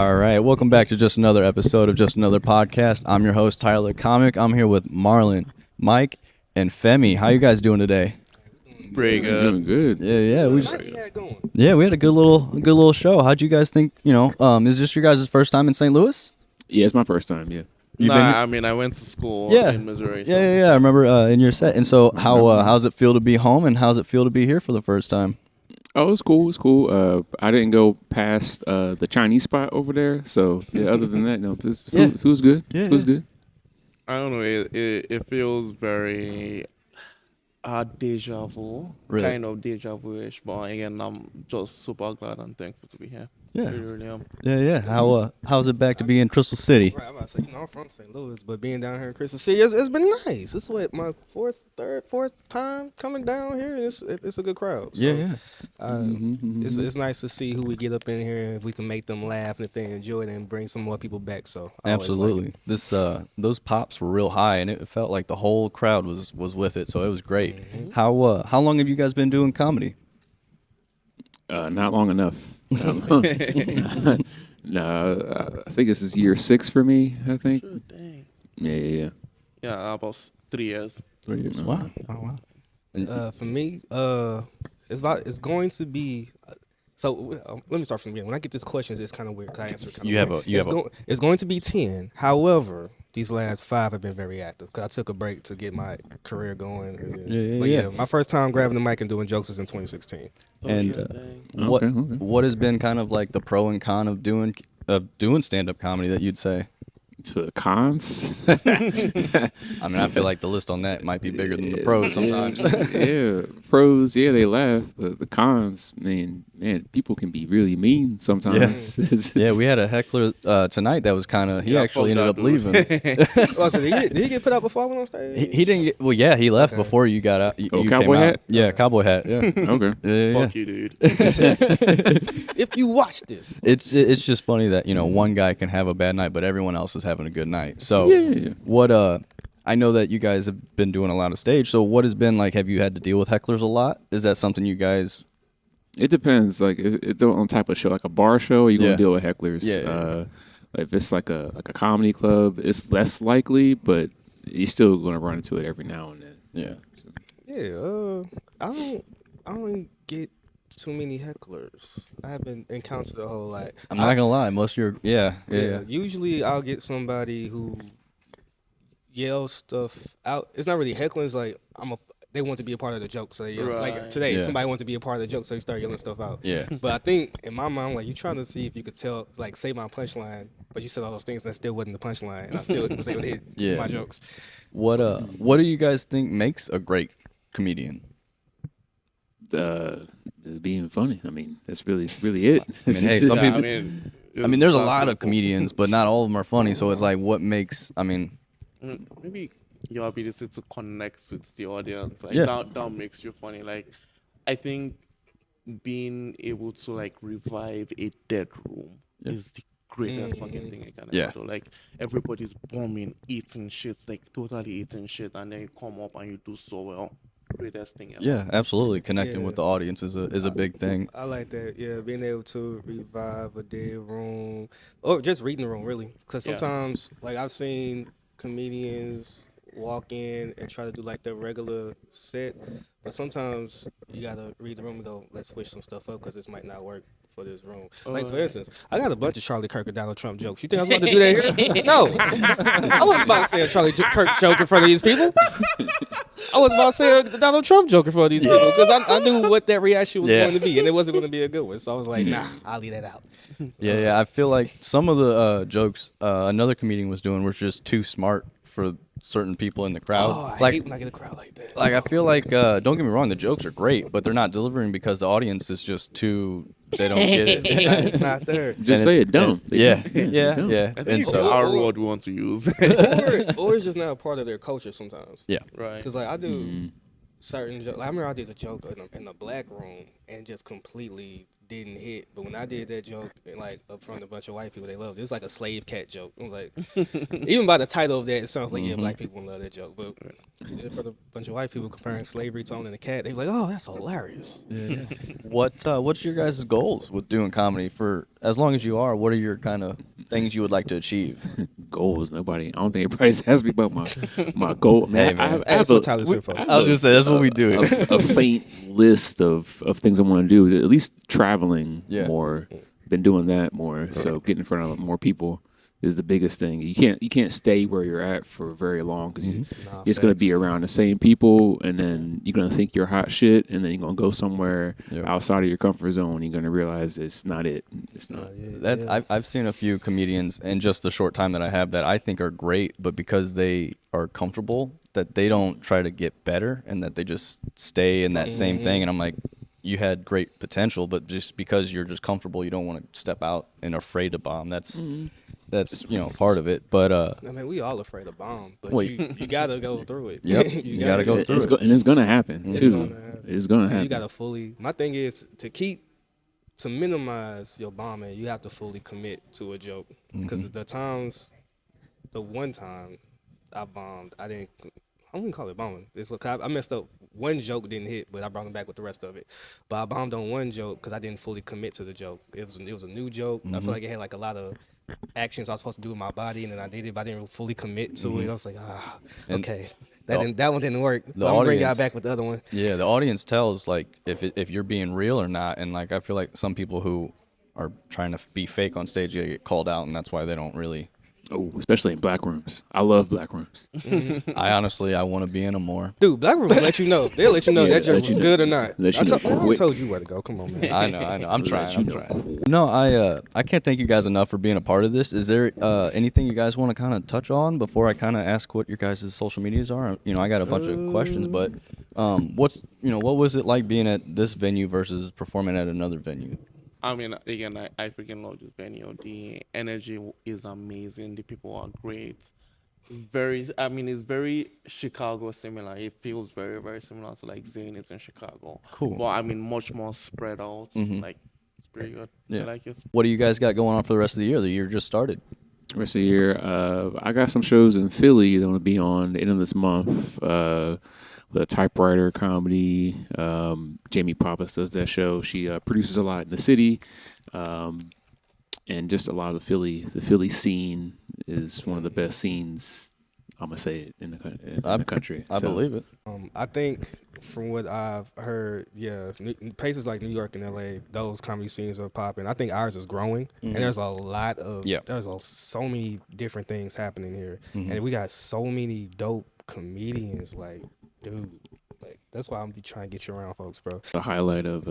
All right, welcome back to just another episode of Just Another Podcast. I'm your host, Tyler Comic. I'm here with Marlon, Mike, and Femi. How you guys doing today? Pretty good. Doing good. Yeah, we just going? we had a good little show. How'd you guys think? Is this your guys' first time in St. Louis? Yeah, it's my first time. Yeah. I mean, I went to school in Missouri. So. Yeah. I remember in your set. And so, how's it feel to be home, and how's it feel to be here for the first time? Oh, it's cool. It's cool. I didn't go past the Chinese spot over there. So yeah, other than that, no, food was good. Yeah, Food's good. I don't know. It feels very deja vu, Really? kind of deja vu-ish. But again, I'm just super glad and thankful to be here. Yeah. Really am. Yeah. How's it back to be in Crystal City? Right, I'm about to say, I'm from St. Louis, but being down here in Crystal City, it's been nice. This is what my fourth time coming down here. It's a good crowd. So, Yeah. It's nice to see who we get up in here. If we can make them laugh and if they enjoy it, and bring some more people back. So I always Absolutely. like Those pops were real high, and it felt like the whole crowd was with it. So it was great. Mm-hmm. How long have you guys been doing comedy? Not long enough. No, I think this is year 6 for me. I think. Sure, dang. Yeah. Yeah, about 3 years. 3 years. Wow. For me, it's going to be. So let me start from the beginning. When I get these questions, it's kind of weird. 'Cause I answer kind of weird. It's going to be 10. However, these last 5 have been very active because I took a break to get my career going. Yeah. My first time grabbing the mic and doing jokes was in 2016. And Sure, dang. what Okay. what has been kind of like the pro and con of doing stand-up comedy that you'd say? To the cons. I mean, I feel like the list on that might be bigger than the pros sometimes. Yeah, pros. Yeah, they laugh. But the cons, man, people can be really mean sometimes. Yeah, we had a heckler tonight that was kind of. He actually ended up leaving. So did he get put out before I went on stage? He didn't get. Well, yeah, he left before you got out. You cowboy came out. hat? Yeah, cowboy hat. Yeah. Okay. Yeah. Fuck you, dude. If you watch this, It's just funny that one guy can have a bad night, but everyone else is having a good night. So Yeah. what I know that you guys have been doing a lot of stage. So what has been like? Have you had to deal with hecklers a lot? Is that something you guys? It depends. Like if it's on type of show, like a bar show, you're gonna deal with hecklers. Yeah. If it's like a comedy club, it's less likely, but you're still gonna run into it every now and then. Yeah. I don't get too many hecklers. I haven't encountered a whole lot. I'm not gonna lie. Most of your yeah. Usually I'll get somebody who yells stuff out. It's not really heckling. It's like they want to be a part of the joke, so they yell. Like Right. today, Yeah. somebody wants to be a part of the joke, so they start yelling stuff out. Yeah. But I think in my mind, like, you're trying to see if you could tell, like, say my punchline, but you said all those things that still wasn't the punchline, and I still was able to hit Yeah. my jokes. What do you guys think makes a great comedian? Being funny. I mean, that's really it. I mean, hey, some Yeah, people. I mean, there's a lot of comedians, but not all of them are funny. So it's like, what makes? I mean, maybe your ability to connect with the audience, like Yeah. that makes you funny. Like, I think being able to like revive a dead room is the greatest fucking thing I can ever do. Like, everybody's bombing, eating shit, like totally eating shit, and then you come up and you do so well. Greatest thing ever. yeah, absolutely. Connecting Yeah. with the audience is a big thing. I like that. Yeah, being able to revive a dead room, or just reading the room, really. Because Yeah. sometimes, like, I've seen comedians walk in and try to do like their regular set, but sometimes you gotta read the room and go, let's switch some stuff up because this might not work for this room. Like, for instance, I got a bunch of Charlie Kirk and Donald Trump jokes. You think I was about to do that here? No. I wasn't about to say a Charlie Kirk joke in front of these people. I was about to say a Donald Trump joke in front of these people because I knew what that reaction was going to be, and it wasn't going to be a good one. So I was like, nah, I'll leave that out. Yeah. I feel like some of the jokes another comedian was doing were just too smart for certain people in the crowd. Oh, I like, hate when I get a crowd like that. like I feel like don't get me wrong, the jokes are great, but they're not delivering because the audience is just too. They don't get it. It's not there. Just say it dumb. Yeah. dumb. I think And it's so our word we want to use. or it's just not a part of their culture sometimes. yeah. Right. Because, like, I do certain jokes. Like, I remember I did a joke in the black room and just completely didn't hit. But when I did that joke, and like up front of a bunch of white people, they loved it. It was like a slave cat joke. I was like, even by the title of that, it sounds like, yeah, black people love that joke. But for the bunch of white people comparing slavery to owning a cat, they were like, oh, that's hilarious. Yeah. What's your guys' goals with doing comedy? For as long as you are, what are your kind of things you would like to achieve? Goals. I don't think anybody's asked me about my goal. Hey, man. That's what Tyler's here for. I was gonna say that's what we do. a faint list of things I want to do. At least traveling Yeah. more. Been doing that more. So getting in front of more people is the biggest thing. You can't stay where you're at for very long because you're just gonna be around the same people, and then you're gonna think you're hot shit, and then you're gonna go somewhere outside of your comfort zone. And you're gonna realize it's not it. It's not. I've seen a few comedians in just the short time that I have that I think are great, but because they are comfortable, that they don't try to get better, and that they just stay in that same thing. And I'm like, you had great potential, but just because you're just comfortable, you don't want to step out and afraid to bomb. That's part of it. But I mean, we all afraid of bomb, but you gotta go through it. Yep, you gotta go through it. And it's gonna happen too. It's gonna happen. You gotta fully. My thing is to minimize your bombing. You have to fully commit to a joke because the one time I bombed, I wouldn't call it bombing. It's like I messed up. One joke didn't hit, but I brought him back with the rest of it. But I bombed on one joke because I didn't fully commit to the joke. It was a new joke. I feel like it had like a lot of actions I was supposed to do with my body, and then I did it, but I didn't fully commit to it. I was like, okay. That one didn't work. I'm gonna bring y'all back with the other one. Yeah, the audience tells like if you're being real or not, and like I feel like some people who are trying to be fake on stage they get called out, and that's why they don't really. Oh, especially in black rooms. I love black rooms. I want to be in them more. Dude, black room will let you know. They'll let you know that joke was good or not. I told you where to go. Come on, man. I know. I'm trying. No, I can't thank you guys enough for being a part of this. Is there anything you guys want to kind of touch on before I kind of ask what your guys' social medias are? I got a bunch of questions, but what was it like being at this venue versus performing at another venue? I mean, again, I freaking love this venue. The energy is amazing. The people are great. It's very Chicago similar. It feels very, very similar to like Zane is in Chicago. Cool. But it's much more spread out. Like, it's pretty good. Yeah. I like it. What do you guys got going on for the rest of the year? The year just started. Rest of the year, I got some shows in Philly that I'm gonna be on the end of this month. The typewriter comedy. Jamie Pappas does that show. She produces a lot in the city, and just a lot of the Philly scene is one of the best scenes. I'm gonna say it in the country. I believe it. I think from what I've heard, places like New York and LA, those comedy scenes are popping. I think ours is growing, and there's a lot of so many different things happening here, and we got so many dope comedians like. Dude, like that's why I'm be trying to get you around, folks, bro. The highlight of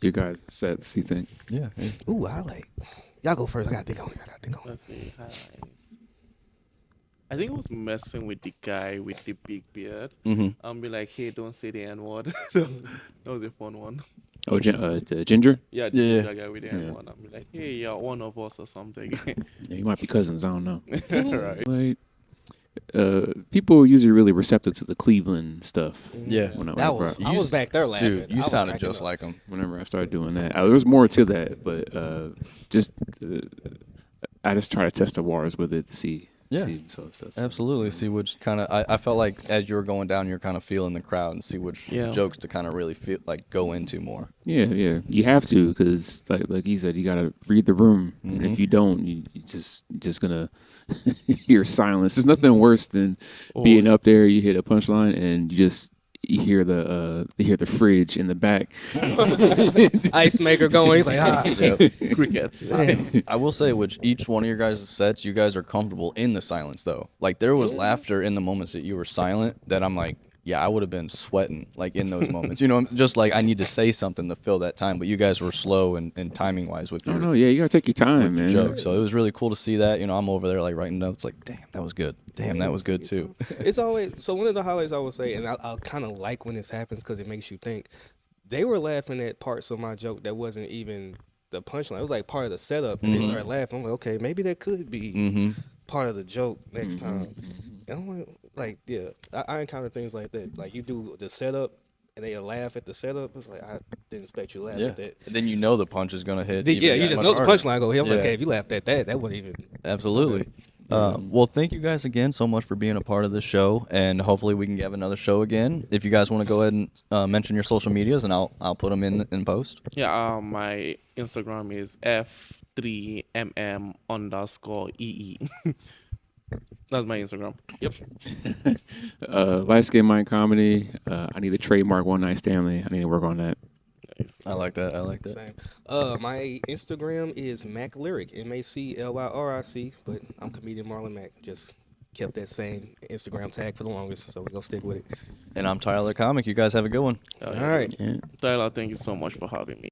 your guys' sets, you think? Yeah. Ooh, highlight. Y'all go first. I gotta think on it. Let's see. Highlights. I think it was messing with the guy with the big beard. I'll be like, hey, don't say the N-word. That was a fun one. Oh, the Ginger? Yeah, the Ginger guy with the N-word. I'll be like, hey, you're one of us or something. Yeah, you might be cousins. I don't know. Right. Like, people are usually really receptive to the Cleveland stuff. Yeah. I was back there laughing. Dude, you sounded just like him. Whenever I started doing that, there was more to that, but I just try to test the waters with it to see some stuff. Absolutely. See which kind of I felt like as you were going down, you're kind of feeling the crowd and see which jokes to kind of really feel like go into more. Yeah. You have to because like he said, you got to read the room, and if you don't, you just gonna hear silence. There's nothing worse than being up there. You hit a punchline and you hear the fridge in the back, ice maker going. He's like Crickets. I will say, which each one of your guys' sets, you guys are comfortable in the silence though. Like there was laughter in the moments that you were silent. That I'm like, yeah, I would have been sweating like in those moments. Just like I need to say something to fill that time. But you guys were slow and timing wise with your. Oh no, yeah, you gotta take your time, man. Joke. So it was really cool to see that. I'm over there like writing notes. Like, damn, that was good. Damn, that was good too. It's always so. One of the highlights I would say, and I kind of like when this happens because it makes you think. They were laughing at parts of my joke that wasn't even the punchline. It was like part of the setup, and they started laughing. I'm like, okay, maybe that could be part of the joke next time. And I'm like, yeah, I encounter things like that. Like you do the setup, and they laugh at the setup, it's like I didn't expect you to laugh Yeah. at that. And then you know the punch is gonna hit. Yeah, even you that just much know the harder. punchline go here. I'm like, Yeah. okay, if you laughed at that, that wouldn't even. Absolutely. Well, thank you guys again so much for being a part of this show, and hopefully we can have another show again. If you guys want to go ahead and mention your social medias, and I'll put them in post. Yeah, my Instagram is f3mm_ee. That's my Instagram. Yep. Light Skin Mind Comedy. I need to trademark One Night Stanley. I need to work on that. Nice. I like that. I like that. Same. My Instagram is MacLyric, MacLyric, but I'm comedian Marlon Mac. Just kept that same Instagram tag for the longest, so we gonna stick with it. And I'm Tyler Comic. You guys have a good one. All right. Yeah. Tyler, thank you so much for having me.